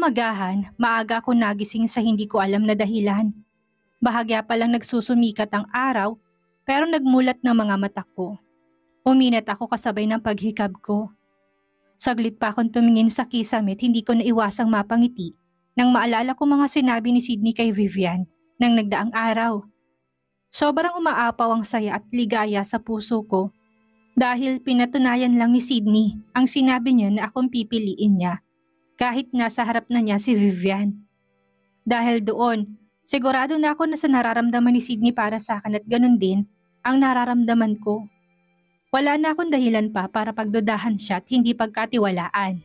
Kinaumagahan, maaga ako nagising sa hindi ko alam na dahilan. Bahagya palang nagsusumikat ang araw, pero nagmulat ng mga mata ko. Uminat ako kasabay ng paghikab ko. Saglit pa akong tumingin sa kisame at hindi ko naiwasang mapangiti nang maalala ko mga sinabi ni Sydney kay Vivian nang nagdaang araw. Sobrang umaapaw ang saya at ligaya sa puso ko dahil pinatunayan lang ni Sydney ang sinabi niya na akong pipiliin niya kahit nasa harap na niya si Vivian. Dahil doon, sigurado na ako na sa nararamdaman ni Sydney para sa akin at ganun din ang nararamdaman ko. Wala na akong dahilan pa para pagdudahan siya at hindi pagkatiwalaan.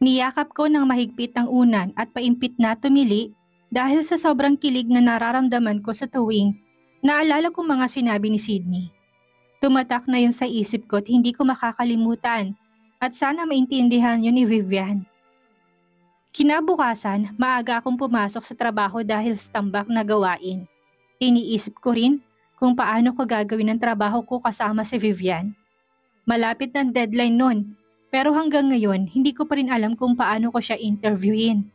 Niyakap ko ng mahigpit ang unan at paimpit na tumili dahil sa sobrang kilig na nararamdaman ko sa tuwing naalala ko mga sinabi ni Sydney. Tumatak na yun sa isip ko at hindi ko makakalimutan at sana maintindihan yun ni Vivian. Kinabukasan, maaga akong pumasok sa trabaho dahil sa tambak na gawain. Iniisip ko rin kung paano ko gagawin ang trabaho ko kasama si Vivian. Malapit na ang deadline nun, pero hanggang ngayon hindi ko pa rin alam kung paano ko siya interviewin.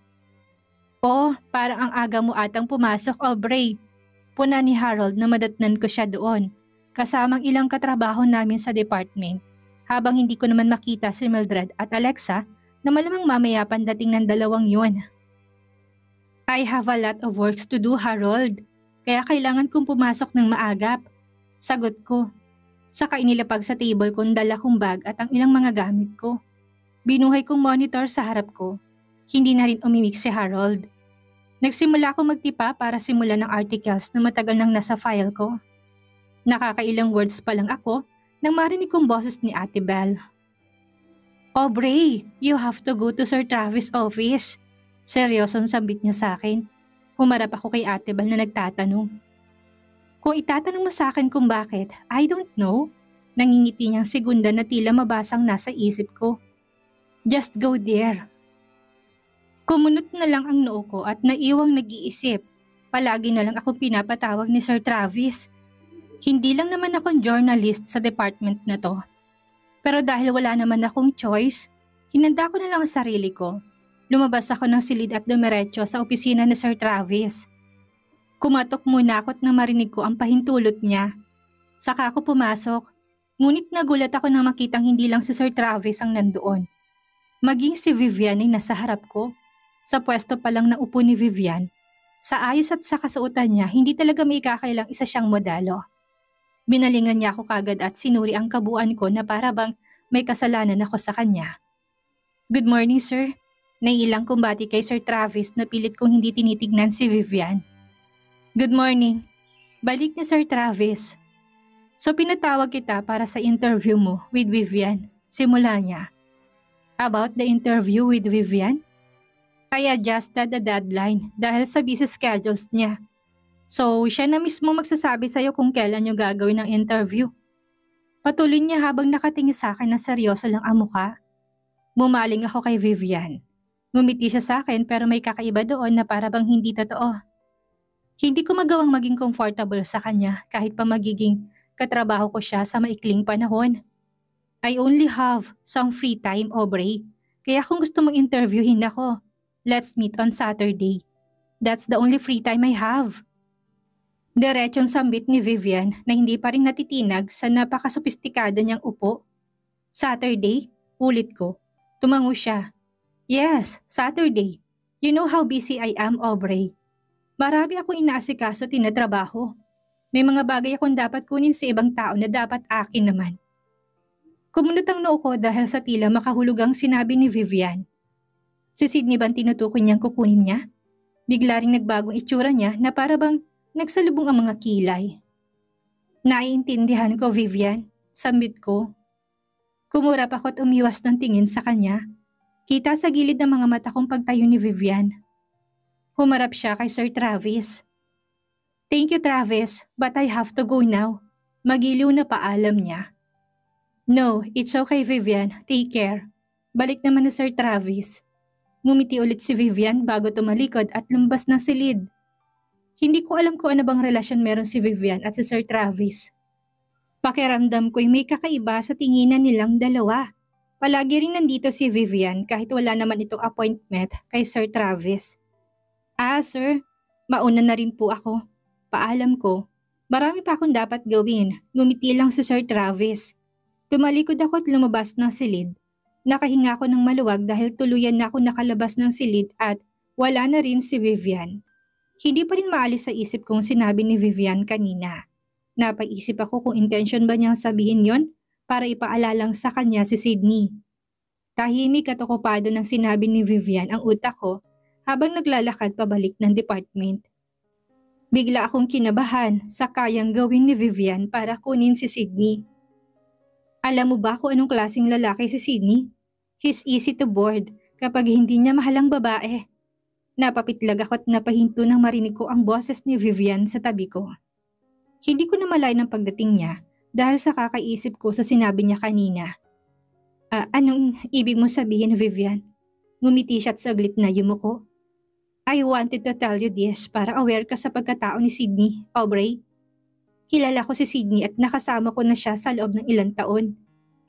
Oh, parang ang aga mo atang pumasok, Aubrey. Puna ni Harold na madatnan ko siya doon, kasamang ilang katrabaho namin sa department, habang hindi ko naman makita si Mildred at Alexa na malamang mamaya pandating ng dalawang yun. I have a lot of works to do, Harold. Kaya kailangan kong pumasok ng maagap. Sagot ko. Saka inilapag sa table ko ang dala kong bag at ang ilang mga gamit ko. Binuhay kong monitor sa harap ko. Hindi na rin umimik si Harold. Nagsimula ako magtipa para simulan ng articles na matagal nang nasa file ko. Nakakailang words pa lang ako nang marinig kong boses ni Ate Belle. Aubrey, you have to go to Sir Travis' office. Seryosong sambit niya sa akin. Humarap ako kay Ate Belle na nagtatanong. Kung itatanong mo sa akin kung bakit, I don't know. Nangingiti niyang segunda na tila mabasang nasa isip ko. Just go there. Kumunot na lang ang noo ko at naiwang nag-iisip. Palagi na lang akong pinapatawag ni Sir Travis. Hindi lang naman akong journalist sa department na to. Pero dahil wala naman akong choice, hinanda ko na lang ang sarili ko. Lumabas ako ng silid at dumiretso sa opisina ni Sir Travis. Kumatok muna ako at nang marinig ko ang pahintulot niya. Saka ako pumasok, ngunit nagulat ako nang makitang hindi lang si Sir Travis ang nandoon. Maging si Vivian ay nasa harap ko. Sa pwesto pa lang na upo ni Vivian, sa ayos at sa kasuotan niya, hindi talaga may kakailang isa siyang modelo. Binalingan niya ako kagad at sinuri ang kabuuan ko na para bang may kasalanan ako sa kanya. Good morning, sir. Naiilang kumbati kay Sir Travis na pilit kong hindi tinitignan si Vivian. Good morning. Balik ni Sir Travis. So pinatawag kita para sa interview mo with Vivian. Simula niya. About the interview with Vivian? I adjusted the deadline dahil sa busy schedules niya. So siya na mismo magsasabi sa'yo kung kailan niyo gagawin ang interview. Patuloy niya habang nakatingin sa akin na seryoso lang ang mukha. Bumaling ako kay Vivian. Ngumiti siya sa akin pero may kakaiba doon na para bang hindi totoo. Hindi ko magawang maging comfortable sa kanya kahit pa magiging katrabaho ko siya sa maikling panahon. I only have some free time, Aubrey. Kaya kung gusto mong interviewin ako, let's meet on Saturday. That's the only free time I have. Diretsong sambit ni Vivian na hindi pa rin natitinag sa napakasophistikado niyang upo. Saturday? Ulit ko. Tumango siya. Yes, Saturday. You know how busy I am, Aubrey. Marami akong inaasikaso at tinatrabaho. May mga bagay akong dapat kunin sa ibang tao na dapat akin naman. Kumunot ang noo ko dahil sa tila makahulugang sinabi ni Vivian. Si Sydney bang tinutukoy niyang kukunin niya? Bigla ring nagbagong itsura niya na para bang nagsalubong ang mga kilay. Naiintindihan ko, Vivian. Sambit ko. Kumurap ako at umiwas ng tingin sa kanya. Kita sa gilid ng mga mata kong pagtayo ni Vivian. Humarap siya kay Sir Travis. Thank you, Travis, but I have to go now. Magiliw na paalam niya. No, it's okay, Vivian. Take care. Balik naman ni Sir Travis. Ngumiti ulit si Vivian bago tumalikod at lumabas ng silid. Hindi ko alam kung ano bang relasyon meron si Vivian at si Sir Travis. Pakiramdam ko'y may kakaiba sa tinginan nilang dalawa. Palagi rin nandito si Vivian kahit wala naman itong appointment kay Sir Travis. Ah, sir, mauna na rin po ako. Paalam ko. Marami pa akong dapat gawin. Ngumiti lang si Sir Travis. Tumalikod ako at lumabas ng silid. Nakahinga ako ng maluwag dahil tuluyan na ako nakalabas ng silid at wala na rin si Vivian. Hindi pa rin maalis sa isip kong sinabi ni Vivian kanina. Napaisip ako kung intention ba niyang sabihin yon para ipaalalang sa kanya si Sydney. Tahimik at okupado ng sinabi ni Vivian ang utak ko habang naglalakad pabalik ng department. Bigla akong kinabahan sa kayang gawin ni Vivian para kunin si Sydney. Alam mo ba kung anong klaseng lalaki si Sydney? He's easy to board kapag hindi niya mahalang babae. Napapitlag ako at napahinto nang marinig ko ang boses ni Vivian sa tabi ko. Hindi ko namalay ng pagdating niya dahil sa kakaisip ko sa sinabi niya kanina. Anong ibig mo sabihin, Vivian? Ngumiti siya at saglit na yumuko. I wanted to tell you this para aware ka sa pagkatao ni Sydney, Aubrey. Kilala ko si Sydney at nakasama ko na siya sa loob ng ilang taon.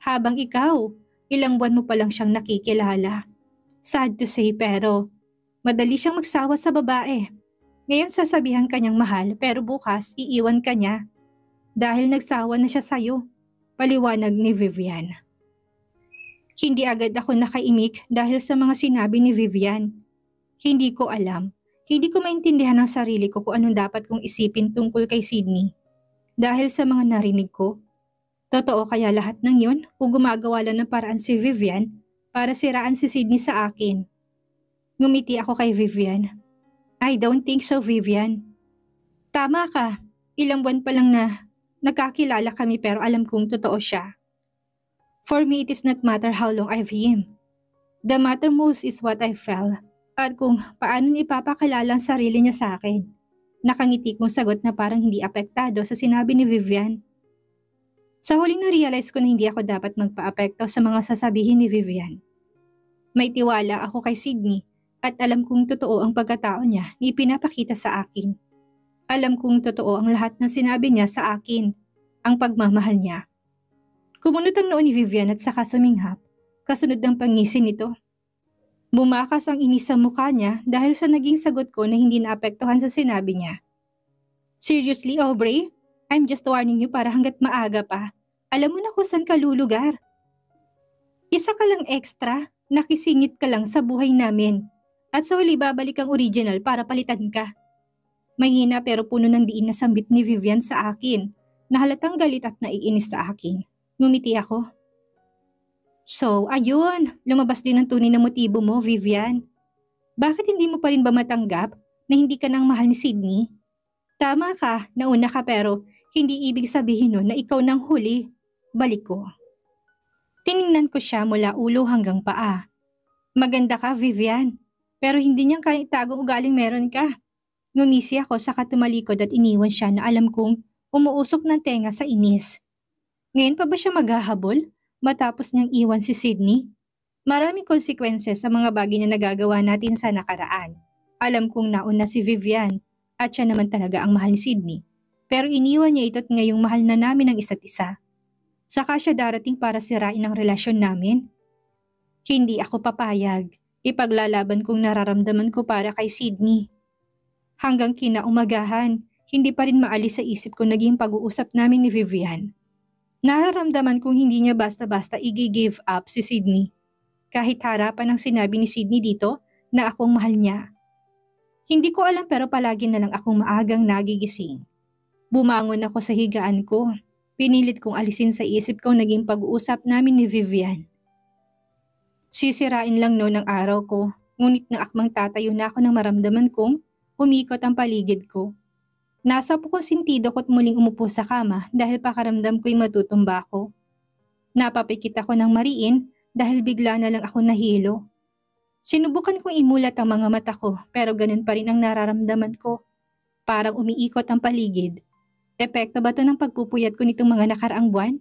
Habang ikaw, ilang buwan mo pa lang siyang nakikilala. Sad to say pero, madali siyang magsawa sa babae. Ngayon sasabihan kanyang mahal pero bukas iiwan ka niya. Dahil nagsawa na siya sa'yo, paliwanag ni Vivian. Hindi agad ako nakaimik dahil sa mga sinabi ni Vivian. Hindi ko alam. Hindi ko maintindihan ang sarili ko kung anong dapat kong isipin tungkol kay Sydney. Dahil sa mga narinig ko. Totoo kaya lahat ng yun o gumagawa lang ng paraan si Vivian para siraan si Sydney sa akin. Ngumiti ako kay Vivian. I don't think so, Vivian. Tama ka. Ilang buwan pa lang na nagkakilala kami pero alam kong totoo siya. For me, it is not matter how long I've him. The matter most is what I felt. At kung paano niya ipapakilala ang sarili niya sa akin. Nakangiti kong sagot na parang hindi apektado sa sinabi ni Vivian. Sa huling na-realize ko na hindi ako dapat magpa-apekto sa mga sasabihin ni Vivian. May tiwala ako kay Sydney at alam kong totoo ang pagkatao niya na ipinapakita sa akin. Alam kong totoo ang lahat ng sinabi niya sa akin, ang pagmamahal niya. Kumunot ang noo ni Vivian at saka suminghap, kasunod ng pangisin nito. Bumakas ang inis sa mukha niya dahil sa naging sagot ko na hindi naapektuhan sa sinabi niya. Seriously, Aubrey? I'm just warning you para hanggat maaga pa. Alam mo na kung saan ka lulugar. Isa ka lang extra, nakisingit ka lang sa buhay namin. At sa huli babalik ang original para palitan ka. Mahina pero puno ng diin na sambit ni Vivian sa akin, na halatang galit at naiinis sa akin. Ngumiti ako. So, ayun, lumabas din ang tunay na motibo mo, Vivian. Bakit hindi mo pa rin ba matanggap na hindi ka nang mahal ni Sydney? Tama ka, nauna ka pero hindi ibig sabihin nun na ikaw nang huli. Balik ko. Tiningnan ko siya mula ulo hanggang paa. Maganda ka, Vivian, pero hindi niyang kaya itagong ugaling meron ka. Ngumisi ako saka tumalikod at iniwan siya na alam kong umuusok ng tenga sa inis. Ngayon pa ba siya maghahabol? Matapos niyang iwan si Sydney? Maraming konsekwensya sa mga bagay na nagagawa natin sa nakaraan. Alam kong nauna si Vivian at siya naman talaga ang mahal ni Sydney. Pero iniwan niya ito't ngayong mahal na namin ang isa't isa. Saka siya darating para sirain ang relasyon namin. Hindi ako papayag. Ipaglalaban kong nararamdaman ko para kay Sydney. Hanggang kinaumagahan, hindi pa rin maalis sa isip ko naging pag-uusap namin ni Vivian. Nararamdaman kong hindi niya basta-basta i-give up si Sydney. Kahit harapan ang sinabi ni Sydney dito na akong mahal niya. Hindi ko alam pero palagi na lang akong maagang nagigising. Bumangon ako sa higaan ko. Pinilit kong alisin sa isip kong naging pag-uusap namin ni Vivian. Sisirain lang noon ang araw ko, ngunit na akmang tatayo na ako nang maramdaman kong umikot ang paligid ko. Nasa pukong sintido ko't muling umupo sa kama dahil pakaramdam ko'y matutumba ako. Napapikit ako ng mariin dahil bigla na lang ako nahilo. Sinubukan kong imulat ang mga mata ko pero ganun pa rin ang nararamdaman ko. Parang umiikot ang paligid. Epekto ba to ng pagpupuyat ko nitong mga nakaraang buwan?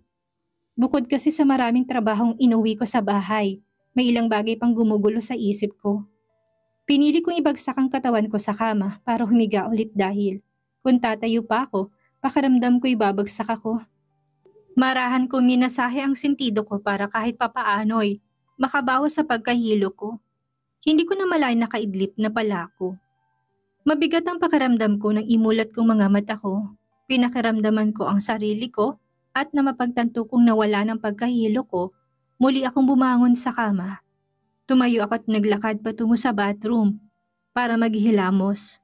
Bukod kasi sa maraming trabahong inuwi ko sa bahay, may ilang bagay pang gumugulo sa isip ko. Pinili kong ibagsak ang katawan ko sa kama para humiga ulit dahil kung tatayo pa ako, pakaramdam ko'y babagsak ako. Marahan kong minasahe ang sentido ko para kahit papaano'y makabawas sa pagkahilo ko. Hindi ko na malay nakaidlip na pala ako. Mabigat ang pakiramdam ko nang imulat kong mga mata ko. Pinakiramdaman ko ang sarili ko at na mapagtanto kong nawala ng pagkahilo ko, muli akong bumangon sa kama. Tumayo ako at naglakad patungo sa bathroom para maghihilamos.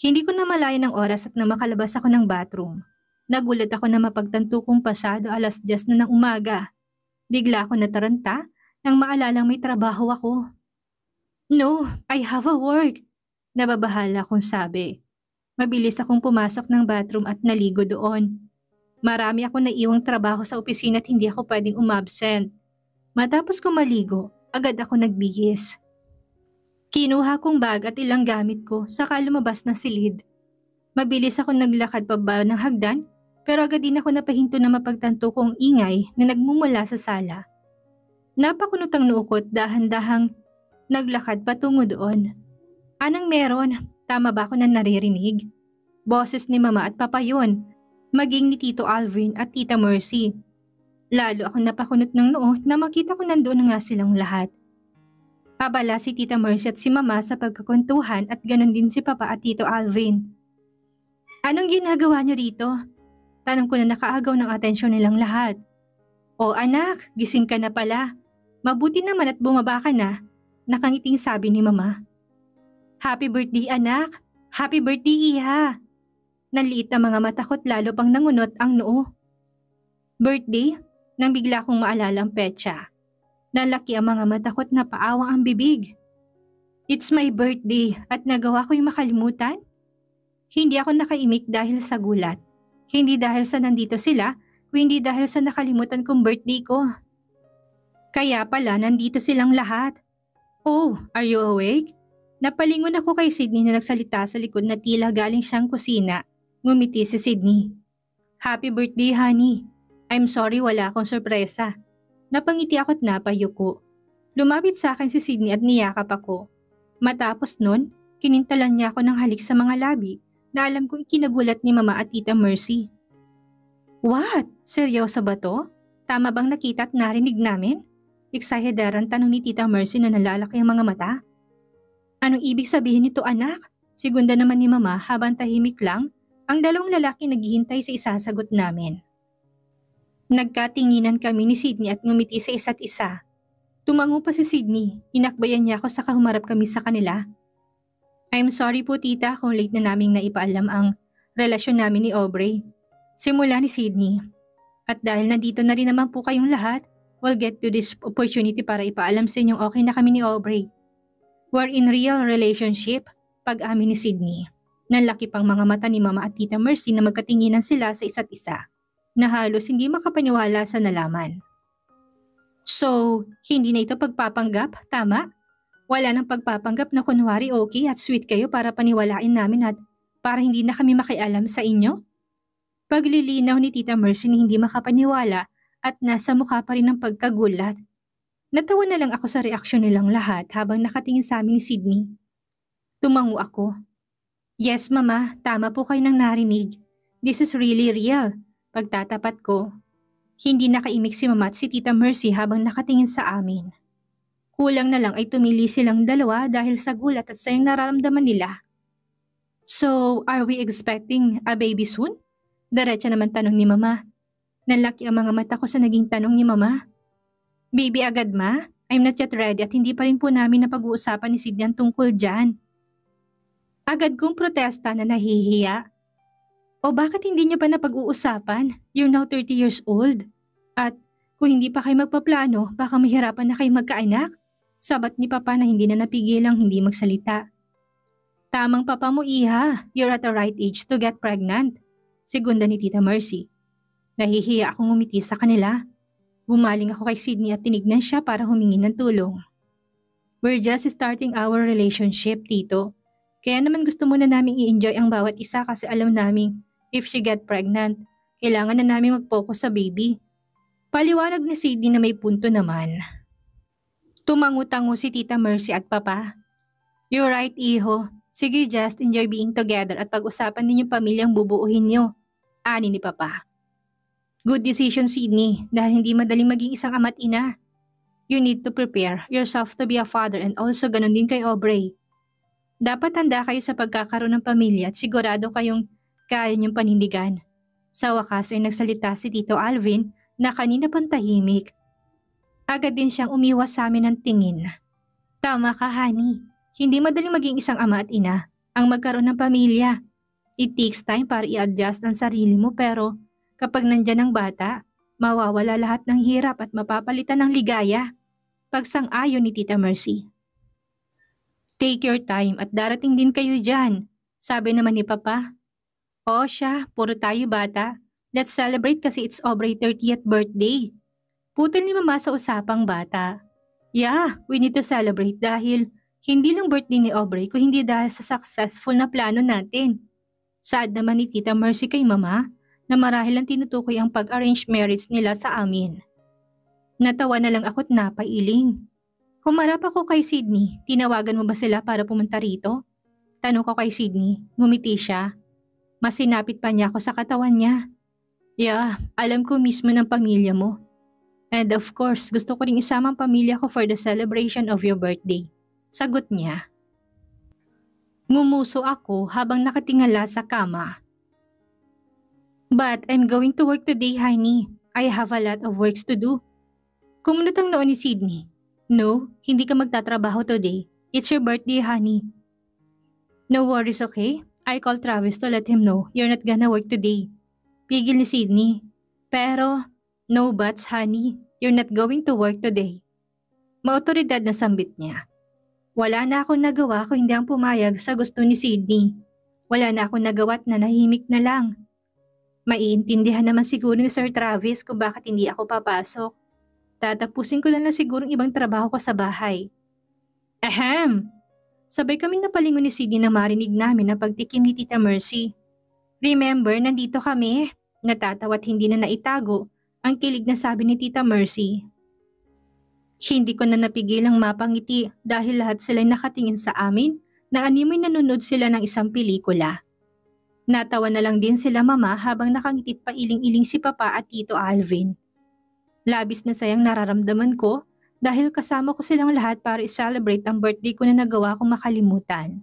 Hindi ko na malayan ang oras at na makalabas ako ng bathroom. Nagulat ako na mapagtanto kong pasado 10:00 na ng umaga. Bigla ako nataranta nang maalalang may trabaho ako. No, I have a work. Nababahala akong sabi. Mabilis akong pumasok ng bathroom at naligo doon. Marami akong naiwang trabaho sa opisina at hindi ako pwedeng umabsent. Matapos ko maligo, agad ako nagbihis. Kinuha kong bag at ilang gamit ko saka lumabas ng silid. Mabilis ako naglakad pababa ng hagdan pero agad din ako napahinto na mapagtanto kong ingay na nagmumula sa sala. Napakunot ang noo ko at dahan-dahang naglakad patungo doon. Anong meron? Tama ba ako na naririnig? Boses ni Mama at Papa yun, maging ni Tito Alvin at Tita Mercy. Lalo akong napakunot ng noo na makita ko nandoon na nga silang lahat. Abala si Tita Mercy at si Mama sa pagkakuntuhan at ganon din si Papa at Tito Alvin. Anong ginagawa niyo rito? Tanong ko na nakaagaw ng atensyon nilang lahat. O anak, gising ka na pala. Mabuti naman at bumaba ka na, nakangiting sabi ni Mama. Happy birthday anak! Happy birthday iha! Nanliit na mga mata ko't lalo pang nangunot ang noo. Birthday? Nang bigla kong maalala ang petsa. Nalaki ang mga mata ko't napaawang ang bibig. It's my birthday at nagawa ko yung makalimutan? Hindi ako nakaimik dahil sa gulat. Hindi dahil sa nandito sila, kundi dahil sa nakalimutan kong birthday ko. Kaya pala nandito silang lahat. Oh, are you awake? Napalingon ako kay Sydney na nagsalita sa likod na tila galing siyang kusina. Ngumiti si Sydney. Happy birthday, honey. I'm sorry wala akong sorpresa. Napangiti ako at napayuko. Lumapit sa akin si Sydney at niyakap ako. Matapos nun, kinintalan niya ako ng halik sa mga labi na alam kong ikinagulat ni Mama at Tita Mercy. What? Seryoso ba to? Tama bang nakita at narinig namin? Eksahederan tanong ni Tita Mercy na nalalaki ang mga mata. Anong ibig sabihin nito anak? Segunda naman ni Mama habang tahimik lang ang dalawang lalaki naghihintay sa isasagot namin. Nagkatinginan kami ni Sydney at ngumiti sa isa't isa. Tumango pa si Sydney, inakbayan niya ako saka humarap kami sa kanila. I'm sorry po tita kung late na naming naipaalam ang relasyon namin ni Aubrey. Simula ni Sydney. At dahil nandito na rin naman po kayong lahat, we'll get to this opportunity para ipaalam sa inyong okay na kami ni Aubrey. We're in real relationship, pag-amin ni Sydney. Nanlaki pang mga mata ni Mama at Tita Mercy na magkatinginan sila sa isa't isa, na halos hindi makapaniwala sa nalaman. So, hindi na ito pagpapanggap, tama? Wala nang pagpapanggap na kunwari okay at sweet kayo para paniwalain namin at para hindi na kami makialam sa inyo? Paglilinaw ni Tita Mercy na hindi makapaniwala at nasa mukha pa rin ang pagkagulat. Natawa na lang ako sa reaksyon nilang lahat habang nakatingin sa amin ni Sydney. Tumango ako. Yes Mama, tama po kayo nang narinig. This is really real. Pagtatapat ko. Hindi nakaimik si Mama at si Tita Mercy habang nakatingin sa amin. Kulang na lang ay tumili silang dalawa dahil sa gulat at sa yung nararamdaman nila. So, are we expecting a baby soon? Diretsa naman tanong ni Mama. Nalaki ang mga mata ko sa naging tanong ni Mama. Baby agad ma? I'm not yet ready at hindi pa rin po namin napag-uusapan ni Sydney ang tungkol dyan. Agad kong protesta na nahihiya. O bakit hindi niyo pa napag-uusapan? You're now 30 years old. At kung hindi pa kayo magpaplano, baka mahirapan na kayo magkaanak. Sabat ni Papa na hindi na napigilang hindi magsalita. Tamang papa mo iha, you're at the right age to get pregnant. Segunda ni Tita Mercy. Nahihiya akong ngumiti sa kanila. Bumaling ako kay Sydney at tinignan siya para humingi ng tulong. We're just starting our relationship, Tito. Kaya naman gusto muna naming i-enjoy ang bawat isa kasi alam naming if she get pregnant, kailangan na namin mag-focus sa baby. Paliwanag ni Sydney na may punto naman. Tumango-tango si Tita Mercy at Papa. You're right, Iho. Sige, just enjoy being together at pag-usapan ninyong pamilyang bubuuhin niyo. Ani ni Papa. Good decision, Sydney, dahil hindi madaling maging isang ama't ina. You need to prepare yourself to be a father and also ganun din kay Aubrey. Dapat handa kayo sa pagkakaroon ng pamilya at sigurado kayong kaya niyong panindigan. Sa wakas ay nagsalita si Tito Alvin na kanina pang tahimik. Agad din siyang umiwas sa amin ng tingin. Tama ka, honey. Hindi madaling maging isang ama at ina ang magkaroon ng pamilya. It takes time para i-adjust ang sarili mo pero kapag nandyan ang bata, mawawala lahat ng hirap at mapapalitan ng ligaya. Pagsang-ayon ni Tita Mercy. Take your time at darating din kayo dyan, sabi naman ni Papa. O siya, puro tayo bata. Let's celebrate kasi it's Aubrey's 30th birthday. Putol ni Mama sa usapang bata. Yeah, we need to celebrate dahil hindi lang birthday ni Aubrey kung hindi dahil sa successful na plano natin. Sad naman ni Tita Mercy kay Mama na marahil ang tinutukoy ang pag-arrange marriage nila sa amin. Natawa na lang ako't napailing. Humarap ako kay Sydney, tinawagan mo ba sila para pumunta rito? Tanong ko kay Sydney, ngumiti siya. Mas sinapit pa niya ako sa katawan niya. Yeah, alam ko mismo ng pamilya mo. And of course, gusto ko rin isama ang pamilya ko for the celebration of your birthday. Sagot niya. Ngumuso ako habang nakatingala sa kama. But I'm going to work today, honey. I have a lot of works to do. Kumunot ang noon ni Sydney. No, hindi ka magtatrabaho today. It's your birthday, honey. No worries, okay? I call Travis to let him know you're not gonna work today. Pigil ni Sydney. Pero, no buts, honey. You're not going to work today. Maotoridad na sambit niya. Wala na akong nagawa kung hindi ang pumayag sa gusto ni Sydney. Wala na akong nagawa at nanahimik na lang. Maiintindihan naman siguro ni Sir Travis kung bakit hindi ako papasok. Tatapusin ko lang siguro ibang trabaho ko sa bahay. Ahem! Sabay kaming napalingon ni Sydney na marinig namin ang pagtikim ni Tita Mercy. Remember, nandito kami. Natatawa at hindi na naitago ang kilig na sabi ni Tita Mercy. Hindi ko na napigilang mapangiti dahil lahat sila'y nakatingin sa amin na animoy nanonood sila ng isang pelikula. Natawa na lang din sila Mama habang nakangitit pa iling-iling si Papa at Tito Alvin. Labis na sayang nararamdaman ko dahil kasama ko silang lahat para i-celebrate ang birthday ko na nagawa kong makalimutan.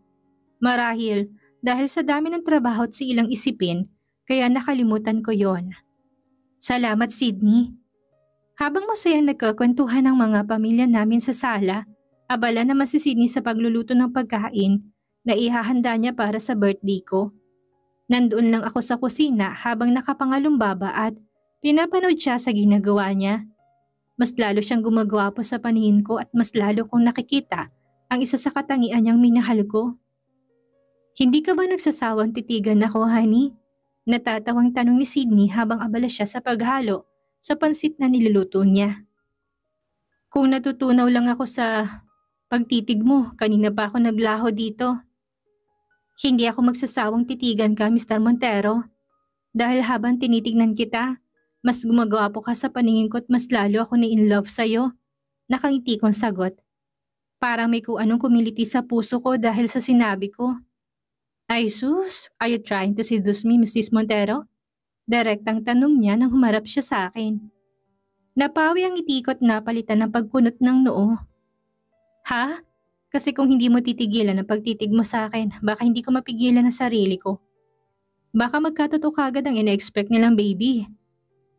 Marahil dahil sa dami ng trabaho at ilang isipin, kaya nakalimutan ko yon. Salamat, Sydney. Habang masayang nagkakwentuhan ng mga pamilya namin sa sala, abala naman si Sydney sa pagluluto ng pagkain na ihahanda niya para sa birthday ko. Nandoon lang ako sa kusina habang nakapangalumbaba at pinapanood siya sa ginagawa niya. Mas lalo siyang gumagwapo sa paningin ko at mas lalo kong nakikita ang isa sa katangian niyang minahal ko. Hindi ka ba nagsasawang titigan ako, honey? Natatawang tanong ni Sydney habang abala siya sa paghalo sa pansit na niluluto niya. Kung natutunaw lang ako sa pagtitig mo, kanina pa ako naglaho dito. Hindi ako magsasawang titigan ka, Mr. Montero. Dahil habang tinitignan kita, mas gumagwapo ka sa paningin ko at mas lalo ako na-in love sa'yo. Nakangiti kong sagot. Parang may kung anong kumiliti sa puso ko dahil sa sinabi ko. Ay sus, are you trying to seduce me, Mrs. Montero? Direktang tanong niya nang humarap siya sa akin. Napawi ang itikot na palitan ng pagkunot ng noo. Ha? Kasi kung hindi mo titigilan ang pagtitig mo sa akin, baka hindi ko mapigilan ang sarili ko. Baka magkatotoo kagad ang ina-expect nilang baby.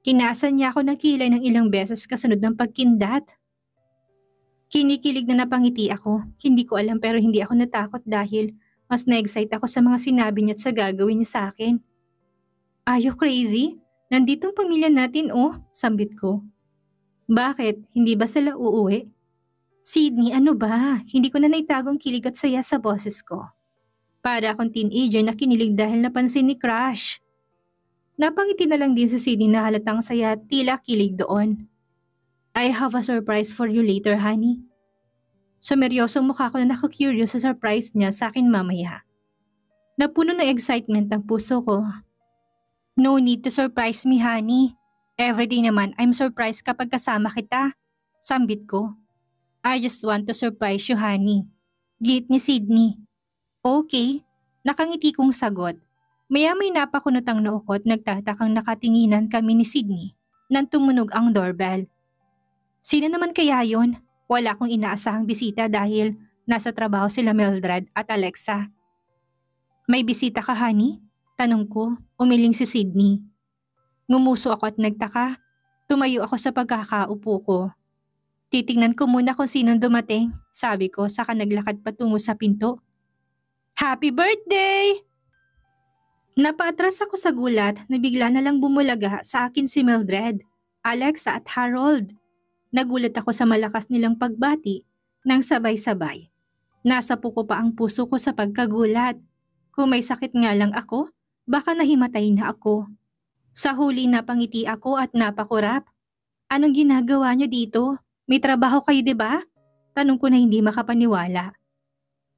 Kinaasan niya ako ng kilay ng ilang beses kasunod ng pagkindat. Kinikilig na napangiti ako. Hindi ko alam pero hindi ako natakot dahil mas na-excite ako sa mga sinabi niya at sa gagawin niya sa akin. Are you crazy? Nandito ang pamilya natin oh, sambit ko. Bakit? Hindi ba sila uuwi? Sydney, ano ba? Hindi ko na naitagong kilig at saya sa boses ko. Para akong teenager na kinilig dahil napansin ni Crush. Napangiti na lang din si Sydney na halatang saya at tila kilig doon. I have a surprise for you later, honey. Sumeryosong mukha ko na naka-curious sa surprise niya sa akin mamaya. Napuno ng excitement ang puso ko. No need to surprise me, honey. Everyday naman I'm surprised kapag kasama kita. Sambit ko. I just want to surprise you, honey. Giit ni Sydney. Okay, nakangiti kong sagot. Maya-may napakunotang naukot nagtatakang nakatinginan kami ni Sydney nang tumunog ang doorbell. Sino naman kaya yon? Wala akong inaasahang bisita dahil nasa trabaho sila Mildred at Alexa. May bisita ka, honey? Tanong ko, umiling si Sydney. Ngumuso ako at nagtaka. Tumayo ako sa pagkakaupo ko. Titingnan ko muna kung sinong dumating, sabi ko saka naglakad patungo sa pinto. Happy birthday! Napaatras ako sa gulat na bigla na lang bumulaga sa akin si Mildred, Alexa at Harold. Nagulat ako sa malakas nilang pagbati nang sabay-sabay. Nasa puko pa ang puso ko sa pagkagulat. Kung may sakit nga lang ako, baka nahimatay na ako. Sa huli napangiti ako at napakurap. Anong ginagawa niyo dito? May trabaho kayo, diba? Tanong ko na hindi makapaniwala.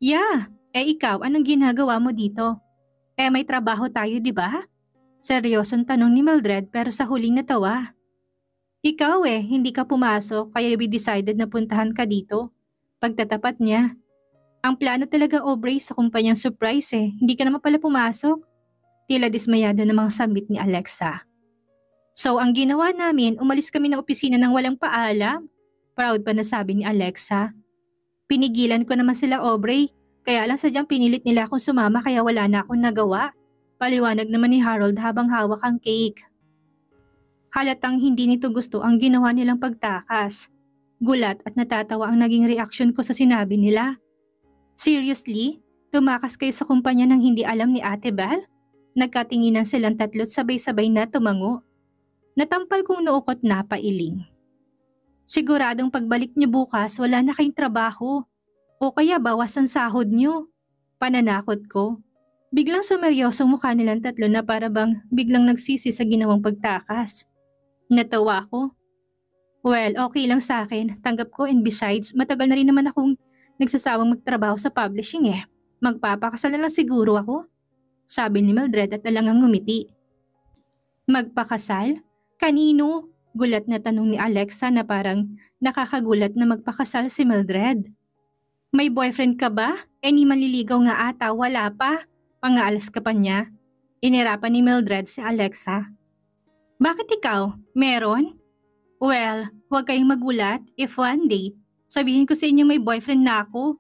Yeah, ikaw, anong ginagawa mo dito? May trabaho tayo, diba? Seryosong tanong ni Mildred pero sa huling natawa. Ikaw hindi ka pumasok kaya we decided na puntahan ka dito. Pagtatapat niya. Ang plano talaga Aubrey sa kumpanyang surprise hindi ka naman pala pumasok. Tila dismayado namang sambit ni Alexa. So ang ginawa namin, umalis kami ng opisina ng walang paalam. Proud pa na sabi ni Alexa. Pinigilan ko naman sila Aubrey, kaya lang sadyang pinilit nila akong sumama kaya wala na akong nagawa. Paliwanag naman ni Harold habang hawak ang cake. Halatang hindi nito gusto ang ginawa nilang pagtakas. Gulat at natatawa ang naging reaksyon ko sa sinabi nila. Seriously? Tumakas kayo sa kumpanya nang hindi alam ni Ate Bal? Nagkatinginan silang tatlo't sabay-sabay na tumango. Natampal kong nuukot na pailing. Siguradong pagbalik niyo bukas wala na kayong trabaho. O kaya bawas ang sahod niyo. Pananakot ko. Biglang sumeryosong mukha nilang tatlo na para bang biglang nagsisi sa ginawang pagtakas. Natawa ko. Well, okay lang sa akin. Tanggap ko and besides, matagal na rin naman akong nagsasawang magtrabaho sa publishing Magpapakasal na lang siguro ako. Sabi ni Mildred at alangang ngumiti. Magpakasal? Kanino? Gulat na tanong ni Alexa na parang nakakagulat na magpakasal si Mildred. May boyfriend ka ba? Ni manliligaw nga ata, wala pa. Pangaalas ka pa niya. Inirapan ni Mildred si Alexa. Bakit ikaw? Meron? Well, huwag kayong magulat if one day sabihin ko sa inyo may boyfriend na ako.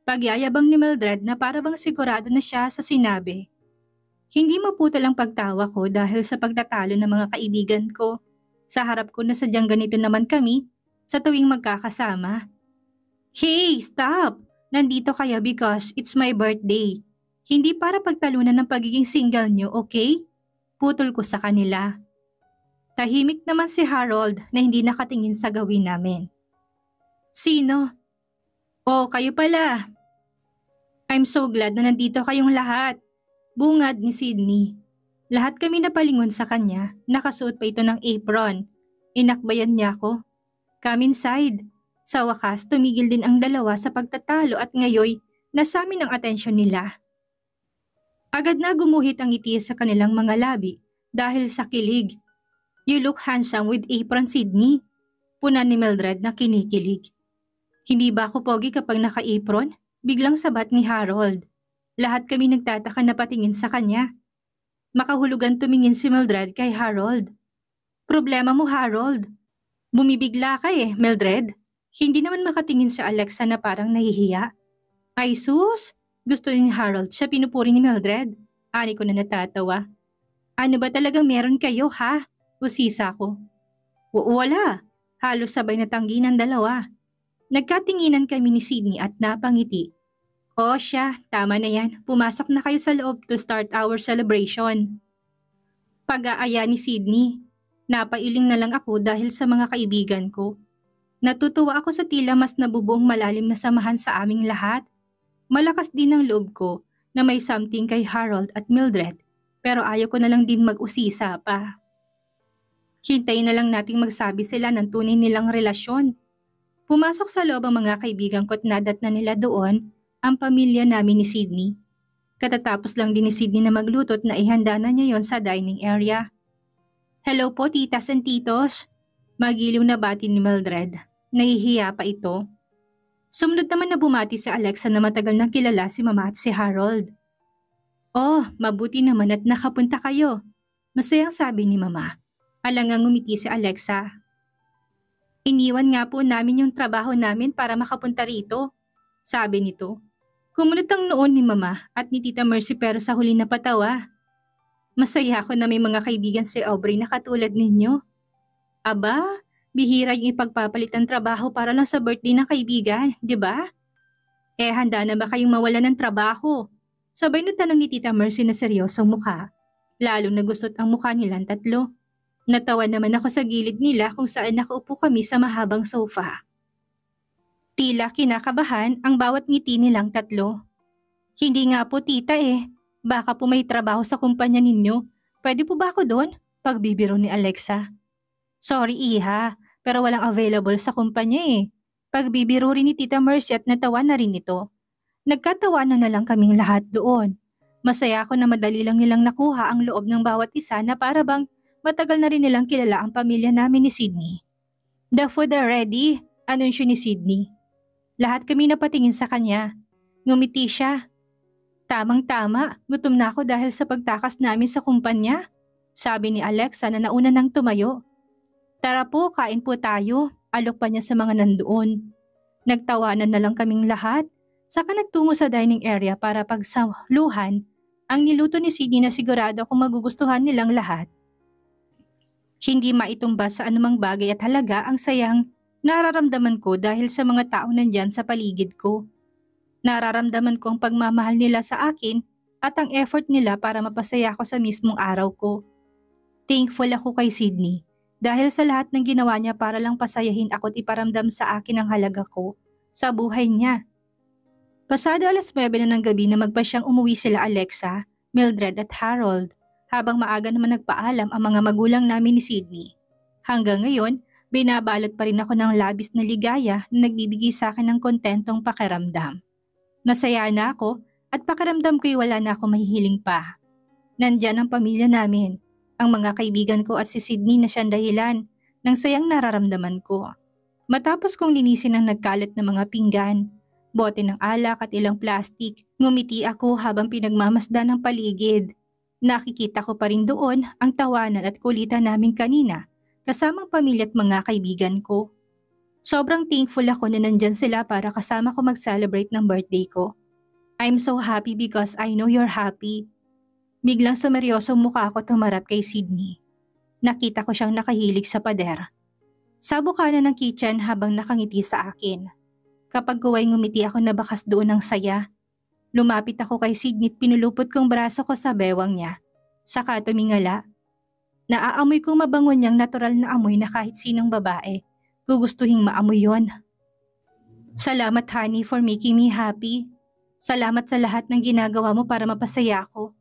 Pagyayabang ni Mildred na para bang sigurado na siya sa sinabi. Hindi maputol ang pagtawa ko dahil sa pagtatalo ng mga kaibigan ko. Sa harap ko na sadyang ganito naman kami sa tuwing magkakasama. Hey, stop! Nandito kaya because it's my birthday. Hindi para pagtalunan ng pagiging single nyo, okay? Putol ko sa kanila. Tahimik naman si Harold na hindi nakatingin sa gawin namin. Sino? Oh, kayo pala. I'm so glad na nandito kayong lahat. Bungad ni Sydney. Lahat kami napalingon sa kanya, nakasuot pa ito ng apron. Inakbayan niya ako. Come inside. Sa wakas, tumigil din ang dalawa sa pagtatalo at ngayoy nasamin ang atensyon nila. Agad na gumuhit ang ngiti sa kanilang mga labi dahil sa kilig. You look handsome with apron, Sydney. Puna ni Mildred na kinikilig. Hindi ba ako pogi kapag naka-apron? Biglang sabat ni Harold. Lahat kami nagtataka na patingin sa kanya. Makahulugan tumingin si Mildred kay Harold. Problema mo, Harold. Bumibigla ka Mildred. Hindi naman makatingin sa Alexa na parang nahihiya. Ay sus! Gusto ni Harold siya pinupuri ni Mildred. Ani ko na natatawa. Ano ba talagang meron kayo ha? Usisa ko. Wala. Halos sabay na tanggi ng dalawa. Nagkatinginan kami ni Sydney at napangiti. O siya, tama na yan. Pumasok na kayo sa loob to start our celebration. Pag-aaya ni Sydney. Napailing na lang ako dahil sa mga kaibigan ko. Natutuwa ako sa tila mas nabubuong malalim na samahan sa aming lahat. Malakas din ang loob ko na may something kay Harold at Mildred pero ayaw ko na lang din mag-usisa pa. Hintayin na lang nating magsabi sila ng tunay nilang relasyon. Pumasok sa loob ang mga kaibigan ko at nadat na nila doon ang pamilya namin ni Sydney. Katatapos lang din ni Sydney na magluto at naihanda na niya yon sa dining area. Hello po titas and titos. Magiliw na bati ni Mildred. Nahihiya pa ito. Sumunod naman na bumati si Alexa na matagal nang kilala si Mama at si Harold. Oh, mabuti naman at nakapunta kayo. Masayang sabi ni Mama. Alangang ngumiti si Alexa. Iniwan nga po namin yung trabaho namin para makapunta rito, sabi nito. Kumunot ang noon ni Mama at ni Tita Mercy pero sa huli na patawa. Masaya ako na may mga kaibigan si Aubrey na katulad ninyo. Aba, bihira yung ipagpapalit ng trabaho para lang sa birthday ng kaibigan, di ba? Handa na ba kayong mawala ng trabaho? Sabay na tanong ni Tita Mercy na seryosong mukha. Lalo nagusot ang mukha nilang tatlo. Natawa naman ako sa gilid nila kung saan nakaupo kami sa mahabang sofa. Tila kinakabahan ang bawat ngiti nilang tatlo. Hindi nga po tita Baka po may trabaho sa kumpanya ninyo. Pwede po ba ako doon? Pagbibiro ni Alexa. Sorry iha, pero walang available sa kumpanya Pagbibiro rin ni Tita Mercy at natawa na rin ito. Nagkatawanan na lang kaming lahat doon. Masaya ako na madali lang nilang nakuha ang loob ng bawat isa na para bang matagal na rin nilang kilala ang pamilya namin ni Sydney. The food are ready, anunsyo ni Sydney. Lahat kami napatingin sa kanya. Ngumiti siya. Tamang-tama, gutom na ako dahil sa pagtakas namin sa kumpanya, sabi ni Alexa na nauna nang tumayo. Tara po, kain po tayo, alok pa niya sa mga nandoon. Nagtawanan na lang kaming lahat, saka nagtungo sa dining area para pagsaluhan ang niluto ni Sydney na sigurado kung magugustuhan nilang lahat. Hindi maitumbas sa anumang bagay at halaga ang sayang nararamdaman ko dahil sa mga taong nandyan sa paligid ko. Nararamdaman ko ang pagmamahal nila sa akin at ang effort nila para mapasaya ko sa mismong araw ko. Thankful ako kay Sydney dahil sa lahat ng ginawa niya para lang pasayahin ako at iparamdam sa akin ang halaga ko sa buhay niya. Pasado 9:00 na ng gabi na magpa siyang umuwi sila Alexa, Mildred at Harold habang maaga naman nagpaalam ang mga magulang namin ni Sydney. Hanggang ngayon, binabalot pa rin ako ng labis na ligaya na nagbibigay sa akin ng kontentong pakiramdam. Nasaya na ako at pakiramdam ko'y wala na ako mahihiling pa. Nandyan ang pamilya namin, ang mga kaibigan ko at si Sydney na siyang dahilan ng sayang nararamdaman ko. Matapos kong linisin ang nagkalat na mga pinggan, bote ng alak at ilang plastik, ngumiti ako habang pinagmamasdan ng paligid. Nakikita ko pa rin doon ang tawanan at kulitan namin kanina kasamang pamilya at mga kaibigan ko. Sobrang thankful ako na nandyan sila para kasama ko mag-celebrate ng birthday ko. I'm so happy because I know you're happy. Biglang sumeryosong mukha ko tumarap kay Sydney. Nakita ko siyang nakahilig sa pader. Sabo ka na ng kitchen habang nakangiti sa akin. Kapag kuway ngumiti ako na bakas doon ng saya. Lumapit ako kay Sydney at pinulupot kong braso ko sa bewang niya. Saka tumingala. Naaamoy kong mabango niyang natural na amoy na kahit sinong babae. Gugustuhing maamoy yon. Salamat honey for making me happy. Salamat sa lahat ng ginagawa mo para mapasaya ako.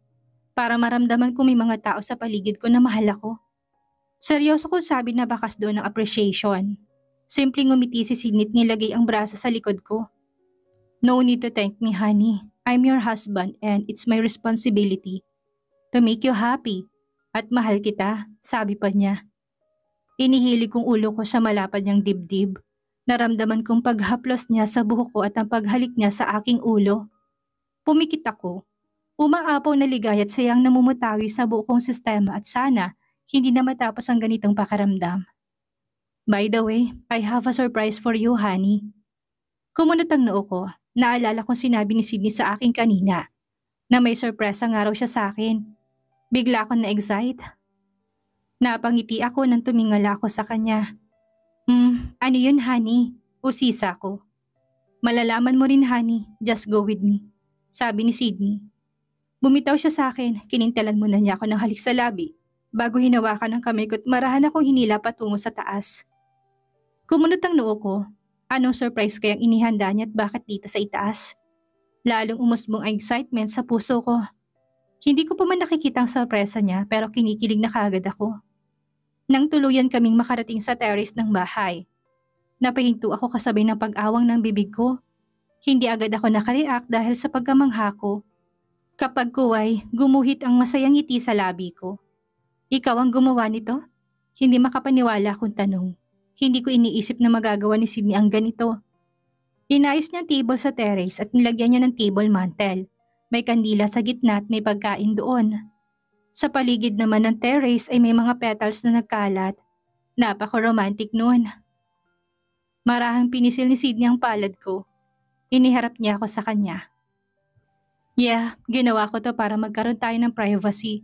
Para maramdaman ko may mga tao sa paligid ko na mahal ako. Seryoso ko sabi na bakas doon ng appreciation. Simpleng ngumiti si Sydney at nilagay ang braso sa likod ko. No need to thank me honey. I'm your husband and it's my responsibility to make you happy. At mahal kita, sabi pa niya. Inihilig kong ulo ko sa malapad niyang dibdib. Naramdaman kong paghaplos niya sa buhok ko at ang paghalik niya sa aking ulo. Pumikit ako. Umaapaw na ligaya at sayang namumutawi sa buo kong sistema at sana hindi na matapos ang ganitong pakiramdam. By the way, I have a surprise for you, honey. Kumunot ang noo ko. Naalala kong sinabi ni Sydney sa akin kanina na may sorpresa nga raw siya sa akin. Bigla akong na-excite. Napangiti ako nang tumingala ako sa kanya. Ano yun honey? Usisa ko. Malalaman mo rin honey, just go with me. Sabi ni Sydney. Bumitaw siya sa akin, kinintalan muna niya ako ng halik sa labi. Bago hinawakan ng kamay ko at marahan akong hinila patungo sa taas. Kumunot ang noo ko. Anong surprise kayang inihanda niya at bakit dito sa itaas? Lalong umusbong ang excitement sa puso ko. Hindi ko pa man nakikita ang sorpresa niya pero kinikilig na kagad ako. Nang tuluyan kaming makarating sa terrace ng bahay. Napahinto ako kasabay ng pag-awang ng bibig ko. Hindi agad ako nakareact dahil sa pagkamangha ko. Kapag kuway, gumuhit ang masayang ngiti sa labi ko. Ikaw ang gumawa nito? Hindi makapaniwala akong tanong. Hindi ko iniisip na magagawa ni Sydney ang ganito. Inayos niya ang table sa terrace at nilagyan niya ng table mantel. May kandila sa gitna at may pagkain doon. Sa paligid naman ng terrace ay may mga petals na nagkalat. Napaka-romantic noon. Marahang pinisil ni Sydney ang palad ko. Iniharap niya ako sa kanya. Yeah, ginawa ko to para magkaroon tayo ng privacy.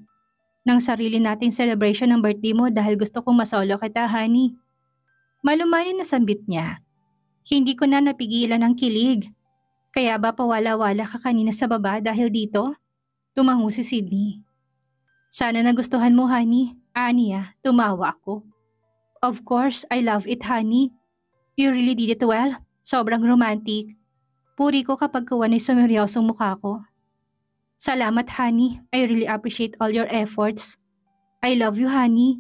Ng sarili nating celebration ng birthday mo dahil gusto kong masolo kita, honey. Malumanin na sambit niya. Hindi ko na napigilan ang kilig. Kaya ba pawala-wala ka kanina sa baba dahil dito? Tumango si Sydney. Sana nagustuhan mo, honey. Aniya, tumawa ako. Of course, I love it, honey. You really did it well. Sobrang romantic. Puri ko kapag kuwanay sa seryosong mukha ko. Salamat, honey. I really appreciate all your efforts. I love you, honey.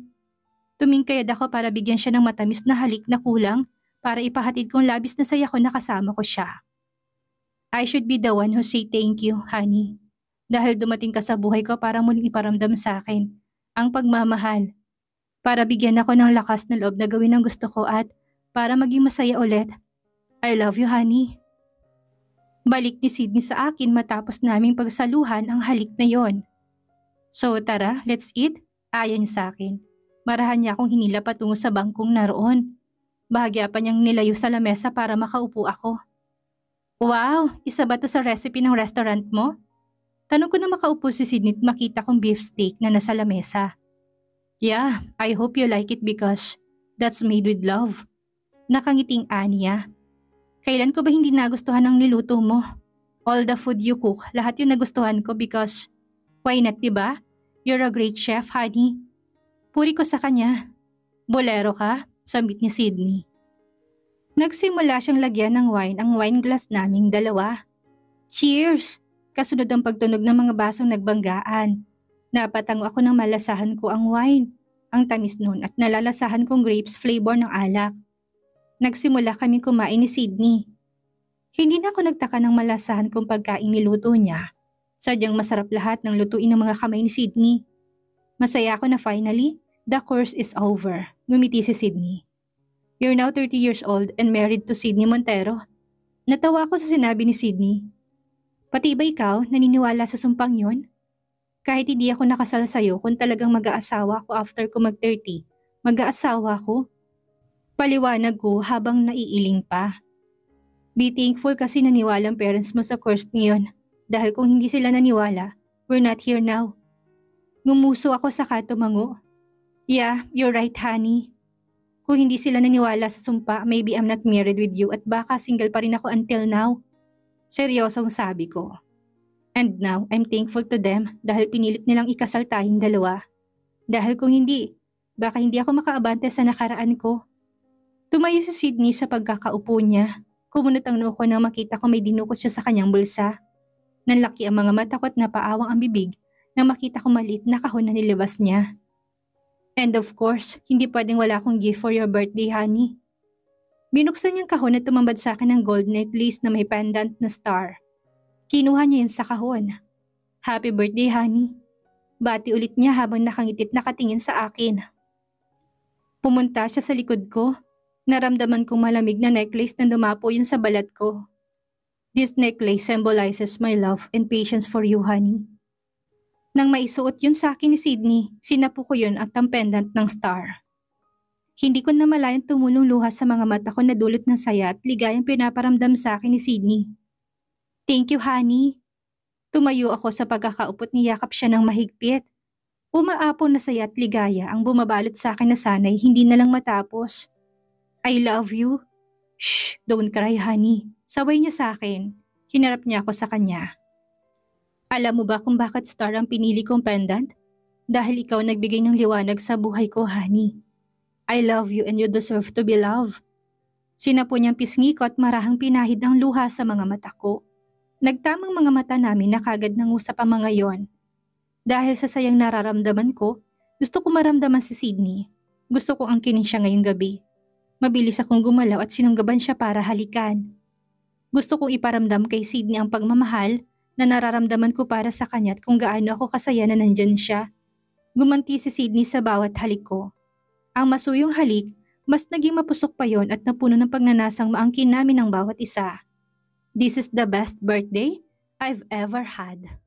Tumingkayad ako para bigyan siya ng matamis na halik na kulang para ipahatid kong labis na saya ko na kasama ko siya. I should be the one who say thank you, honey. Dahil dumating ka sa buhay ko para muling iparamdam sa akin ang pagmamahal. Para bigyan ako ng lakas na loob na gawin ang gusto ko at para maging masaya ulit. I love you, honey. Balik ni Sydney sa akin matapos naming pagsaluhan ang halik na yon. So tara, let's eat. Ayan niya sa akin. Marahan niya akong hinila patungo sa bangkong naroon. Bahagya pa niyang nilayo sa lamesa para makaupo ako. Wow, isa ba to sa recipe ng restaurant mo? Tanong ko na makaupo si Sydney at makita kong beef steak na nasa lamesa. Yeah, I hope you like it because that's made with love. Nakangiting Aniya. Kailan ko ba hindi nagustuhan ang niluto mo? All the food you cook, lahat yung nagustuhan ko because why not, diba? You're a great chef, honey. Puri ko sa kanya. Bolero ka? Sambit ni Sydney. Nagsimula siyang lagyan ng wine ang wine glass naming dalawa. Cheers! Kasunod ang pagtunog ng mga basong nagbanggaan. Napatango ako ng malasahan ko ang wine. Ang tamis nun at nalalasahan kong grapes flavor ng alak. Nagsimula kaming kumain ni Sydney. Hindi na ako nagtaka ng malasahan kong pagkain niluto niya. Sadyang masarap lahat ng lutuin ng mga kamay ni Sydney. Masaya ako na finally, the course is over. Ngumiti si Sydney. You're now 30 years old and married to Sydney Montero. Natawa ako sa sinabi ni Sydney. Pati ba ikaw naniniwala sa sumpang yon? Kahit hindi ako nakasal sa'yo kung talagang mag-aasawa ko after ko mag-30, mag-aasawa ko. Paliwanag ko habang naiiling pa. Be thankful kasi naniwala ang parents mo sa course niyon. Dahil kung hindi sila naniwala, we're not here now. Ngumuso ako sa katumango. Yeah, you're right, honey. Kung hindi sila naniwala sa sumpa, maybe I'm not married with you at baka single pa rin ako until now. Seryosong sabi ko. And now, I'm thankful to them dahil pinilit nilang ikasal tayong dalawa. Dahil kung hindi, baka hindi ako makaabante sa nakaraan ko. Tumayo si Sydney sa pagkakaupo niya. Kumunot ang noo ko nang makita ko may dinukot siya sa kanyang bulsa. Nanlaki ang mga mata ko at napaawang ang bibig nang makita ko maliit na kahon na nilabas niya. And of course, hindi pwedeng wala akong gift for your birthday, honey. Binuksan niyang kahon at tumambad sa akin ng gold necklace na may pendant na star. Kinuha niya yun sa kahon. Happy birthday, honey. Bati ulit niya habang nakangitit nakatingin sa akin. Pumunta siya sa likod ko. Naramdaman kong malamig na necklace na dumapo yun sa balat ko. This necklace symbolizes my love and patience for you, honey. Nang maisuot yun sa akin ni Sydney, sinapo ko yun at ang pendant ng star. Hindi ko na malayang tumulong luha sa mga mata ko na dulot ng saya at ligayang pinaparamdam sa akin ni Sydney. Thank you, honey. Tumayo ako sa pagkakaupot niyakap siya ng mahigpit. Umaapon na saya at ligaya ang bumabalot sa akin na sana'y hindi na lang matapos. I love you. Shh, don't cry, honey. Saway niya sa akin. Hinarap niya ako sa kanya. Alam mo ba kung bakit star ang pinili kong pendant? Dahil ikaw nagbigay ng liwanag sa buhay ko, honey. I love you and you deserve to be loved. Sinapo niyang pisngi ko at marahang pinahid ang luha sa mga mata ko. Nagtamang mga mata namin na kagad nangusap ang mga yon. Dahil sa sayang nararamdaman ko, gusto ko maramdaman si Sydney. Gusto ko angkinin siya ngayong gabi. Mabilis akong gumalaw at sinunggaban siya para halikan. Gusto kong iparamdam kay Sydney ang pagmamahal na nararamdaman ko para sa kanya at kung gaano ako kasaya na nandyan siya. Gumanti si Sydney sa bawat halik ko. Ang masuyong halik, mas naging mapusok pa yon at napuno ng pagnanasang maangkin namin ang bawat isa. This is the best birthday? I've ever had.